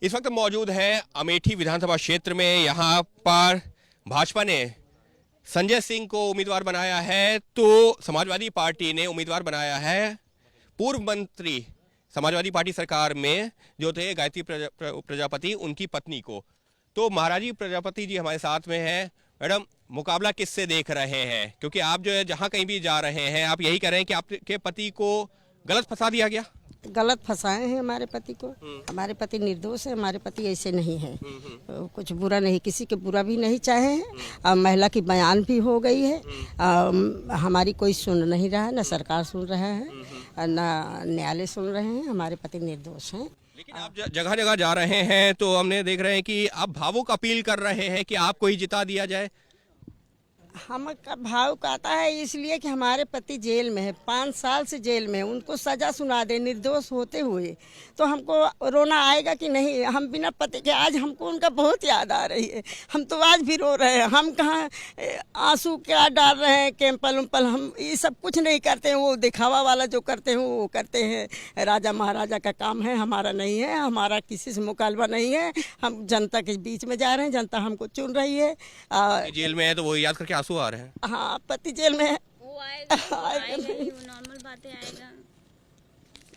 इस वक्त मौजूद है अमेठी विधानसभा क्षेत्र में। यहाँ पर भाजपा ने संजय सिंह को उम्मीदवार बनाया है, तो समाजवादी पार्टी ने उम्मीदवार बनाया है पूर्व मंत्री समाजवादी पार्टी सरकार में जो थे गायत्री प्रजापति, उनकी पत्नी को। तो महाराजी प्रजापति जी हमारे साथ में है। मैडम, मुकाबला किससे देख रहे हैं? क्योंकि आप जो है जहाँ कहीं भी जा रहे हैं, आप यही कह रहे हैं कि आपके पति को गलत फंसा दिया गया। गलत फंसाए हैं हमारे पति को। हमारे पति निर्दोष है, हमारे पति ऐसे नहीं है। कुछ बुरा नहीं, किसी के बुरा भी नहीं चाहे हैं। महिला की बयान भी हो गई है। हमारी कोई सुन नहीं रहा है, न सरकार सुन रहा है, न न्यायालय सुन रहे हैं। हमारे पति निर्दोष हैं। लेकिन आप जगह जगह जा रहे हैं तो हमने देख रहे हैं कि आप भावुक अपील कर रहे हैं कि आपको ही जिता दिया जाए। हमका भाव कहता है इसलिए कि हमारे पति जेल में है, 5 साल से जेल में है। उनको सजा सुना दे निर्दोष होते हुए, तो हमको रोना आएगा कि नहीं? हम बिना पति के आज हमको उनका बहुत याद आ रही है। हम तो आज भी रो रहे हैं। हम कहाँ आंसू क्या डाल रहे हैं, कैंपल उम्पल, हम ये सब कुछ नहीं करते हैं। वो दिखावा वाला जो करते हैं वो करते हैं। राजा महाराजा का काम है, हमारा नहीं है। हमारा किसी से मुकालबा नहीं है। हम जनता के बीच में जा रहे हैं, जनता हमको चुन रही है। जेल में है तो वो याद करके आंसू आ रहे हैं। हाँ, पति जेल में है। वो आएगा नहीं, वो नॉर्मल बातें आएगा।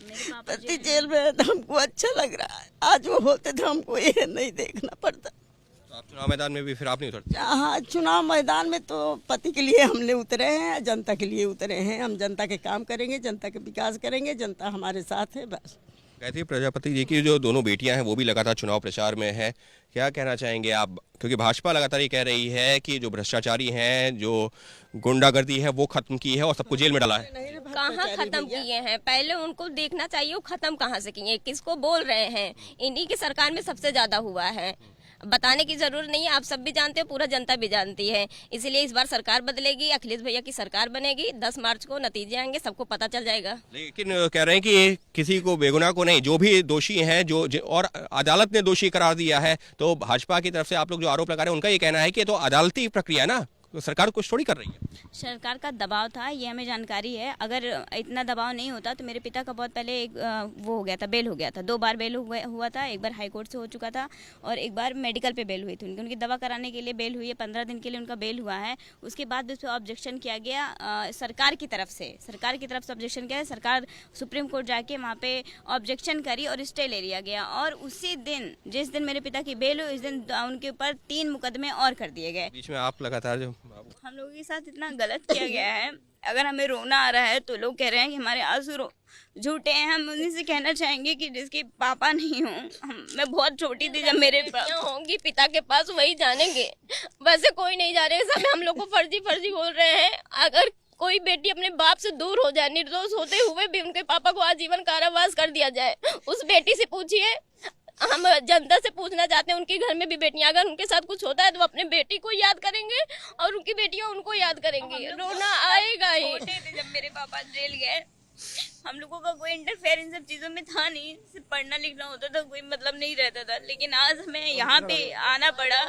मेरे पापा पति जेल में है तो हमको अच्छा लग रहा है। आज वो होते तो हमको ये नहीं देखना पड़ता। तो आप चुनाव मैदान में भी फिर आप नहीं उतरते? हाँ, चुनाव मैदान में तो पति के लिए हमने उतरे हैं, जनता के लिए उतरे हैं। हम जनता के काम करेंगे, जनता के विकास करेंगे, जनता हमारे साथ है बस। गायत्री प्रजापति जी की जो दोनों बेटियां हैं वो भी लगातार चुनाव प्रचार में है। क्या कहना चाहेंगे आप? क्योंकि भाजपा लगातार ये कह रही है कि जो भ्रष्टाचारी हैं, जो गुंडागर्दी है, वो खत्म की है और सबको जेल में डाला है। कहाँ खत्म किए हैं? पहले उनको देखना चाहिए वो खत्म कहाँ से किए, किसको बोल रहे हैं। इन्हीं की सरकार में सबसे ज्यादा हुआ है। बताने की जरूरत नहीं है, आप सब भी जानते हो, पूरा जनता भी जानती है। इसलिए इस बार सरकार बदलेगी, अखिलेश भैया की सरकार बनेगी। 10 मार्च को नतीजे आएंगे, सबको पता चल जाएगा। लेकिन कह रहे हैं कि किसी को बेगुनाह को नहीं, जो भी दोषी हैं और अदालत ने दोषी करार दिया है, तो भाजपा की तरफ से आप लोग जो आरोप लगा रहे हैं उनका ये कहना है कि ये तो अदालती प्रक्रिया है ना, तो सरकार कुछ थोड़ी कर रही है। सरकार का दबाव था, ये हमें जानकारी है। अगर इतना दबाव नहीं होता तो मेरे पिता का बहुत पहले एक वो हो गया था, बेल हो गया था। 2 बार बेल हुआ था। एक बार हाई कोर्ट से हो चुका था और एक बार मेडिकल पे बेल हुई थी उनकी दवा कराने के लिए बेल हुई है। 15 दिन के लिए उनका बेल हुआ है। उसके बाद उस पर ऑब्जेक्शन किया गया सरकार की तरफ से ऑब्जेक्शन किया। सरकार सुप्रीम कोर्ट जाके वहाँ पे ऑब्जेक्शन करी और स्टे ले लिया गया। और उसी दिन, जिस दिन मेरे पिता की बेल हुई, उस दिन उनके ऊपर 3 मुकदमे और कर दिए गए। बीच में आप लगातार जो हम लोगों के साथ इतना गलत किया गया है। अगर हमें रोना आ रहा है तो लोग कह रहे हैं कि हमारे आंसू झूठे हैं। हम उन्हीं से कहना चाहेंगे कि जिसके पापा नहीं हूँ, मैं बहुत छोटी थी जब मेरे होंगी पिता के पास, वही जानेंगे। वैसे कोई नहीं जा रहे, सब हम लोग को फर्जी बोल रहे हैं। अगर कोई बेटी अपने बाप से दूर हो जाए, निर्दोष होते हुए भी उनके पापा को आजीवन कारावास कर दिया जाए, उस बेटी से पूछिए। हम जनता से पूछना चाहते हैं, उनके घर में भी बेटियां, अगर उनके साथ कुछ होता है तो अपने बेटी को याद करेंगे और उनकी बेटियां उनको याद करेंगी। रोना आएगा ही। जब मेरे पापा जेल गए, हम लोगों का कोई इंटरफेयर इन सब चीजों में था नहीं। सिर्फ पढ़ना लिखना होता था, कोई मतलब नहीं रहता था। लेकिन आज हमें यहाँ पे आना पड़ा,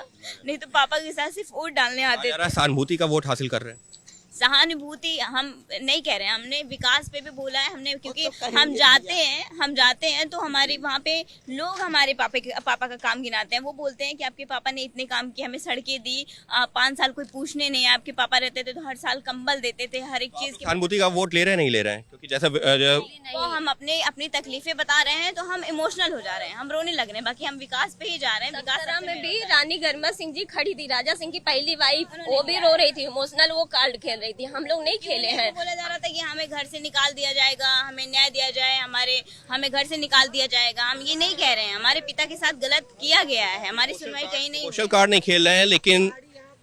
नहीं तो पापा के साथ सिर्फ वोट डालने आते थे। सहानुभूति का वोट हासिल कर रहे हैं। सहानुभूति हम नहीं कह रहे हैं, हमने विकास पे भी बोला है हमने, क्योंकि हम जाते हैं तो हमारे वहाँ पे लोग हमारे पापा का काम गिनाते हैं। वो बोलते हैं कि आपके पापा ने इतने काम किए, हमें सड़कें दी, 5 साल कोई पूछने नहीं। आपके पापा रहते थे तो हर साल कंबल देते थे, हर एक चीज की। सहानुभूति का वोट ले रहे हैं, नहीं ले रहे हैं? क्योंकि जैसा तो हम अपनी तकलीफें बता रहे हैं तो हम इमोशनल हो जा रहे हैं, हम रोने लग रहे हैं। बाकी हम विकास पे ही जा रहे हैं। विकास में भी रानी गरिमा सिंह जी खड़ी थी, राजा सिंह की पहली वाइफ, वो भी रो रही थी इमोशनल, वो कार्ड खेल रही थी। हम लोग नहीं खेले हैं। बोला जा रहा था कि हमें घर से निकाल दिया जाएगा, हमें न्याय दिया जाए, हमें घर से निकाल दिया जाएगा। हम ये नहीं कह रहे हैं, हमारे पिता के साथ गलत किया गया है, हमारी सुनवाई कहीं नहीं। सोशल कार्ड नहीं खेल रहे हैं, लेकिन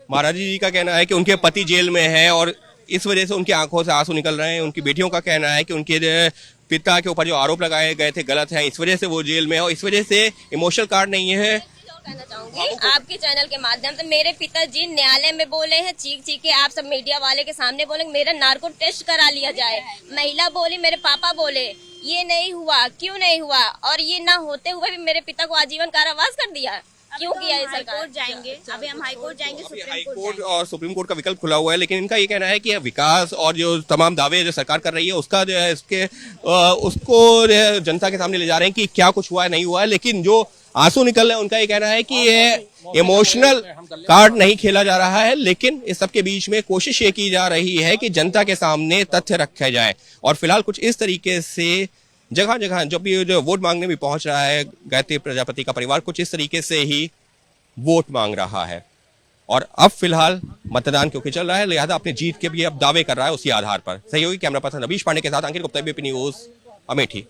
महाराजी जी का कहना है कि उनके पति जेल में है और इस वजह से उनकी आंखों से आंसू निकल रहे हैं। उनकी बेटियों का कहना है कि उनके पिता के ऊपर जो आरोप लगाए गए थे गलत है, इस वजह से वो जेल में है और इस वजह से इमोशनल कार्ड नहीं है। कहना चाहूंगी आपके चैनल के माध्यम से, मेरे पिताजी न्यायालय में बोले हैं, चीख के आप सब मीडिया वाले के सामने बोले मेरा नार्को टेस्ट करा लिया जाए। महिला बोली, मेरे पापा बोले, ये नहीं हुआ। क्यों नहीं हुआ? और ये ना होते हुए भी मेरे पिता को आजीवन कारावास कर दिया। क्यों किया ये सरकार? हाईकोर्ट जाएंगे, अभी हम हाईकोर्ट जाएंगे, अभी सुप्रीम हाई कोर्ट कोर्ट जाएंगे। और सुप्रीम कोर्ट का विकल्प खुला हुआ है, लेकिन इनका ये कहना है कि विकास और जो तमाम दावे जो सरकार कर रही है उसका जो है इसके उसको जो है जनता के सामने ले जा रहे हैं कि क्या कुछ हुआ है नहीं हुआ है, लेकिन जो आंसू निकल रहे हैं उनका ये कहना है कि ये इमोशनल कार्ड नहीं खेला जा रहा है, लेकिन इस सबके बीच में कोशिश ये की जा रही है कि जनता के सामने तथ्य रखे जाए। और फिलहाल कुछ इस तरीके से जगह जगह जब भी जो वोट मांगने भी पहुंच रहा है गायत्री प्रजापति का परिवार, कुछ इस तरीके से ही वोट मांग रहा है। और अब फिलहाल मतदान क्योंकि चल रहा है, लिहाजा अपनी जीत के भी अब दावे कर रहा है उसी आधार पर। सहयोगी कैमरा पर्सन रवीश पांडे के साथ अंकित गुप्ता, एबीपी न्यूज, अमेठी।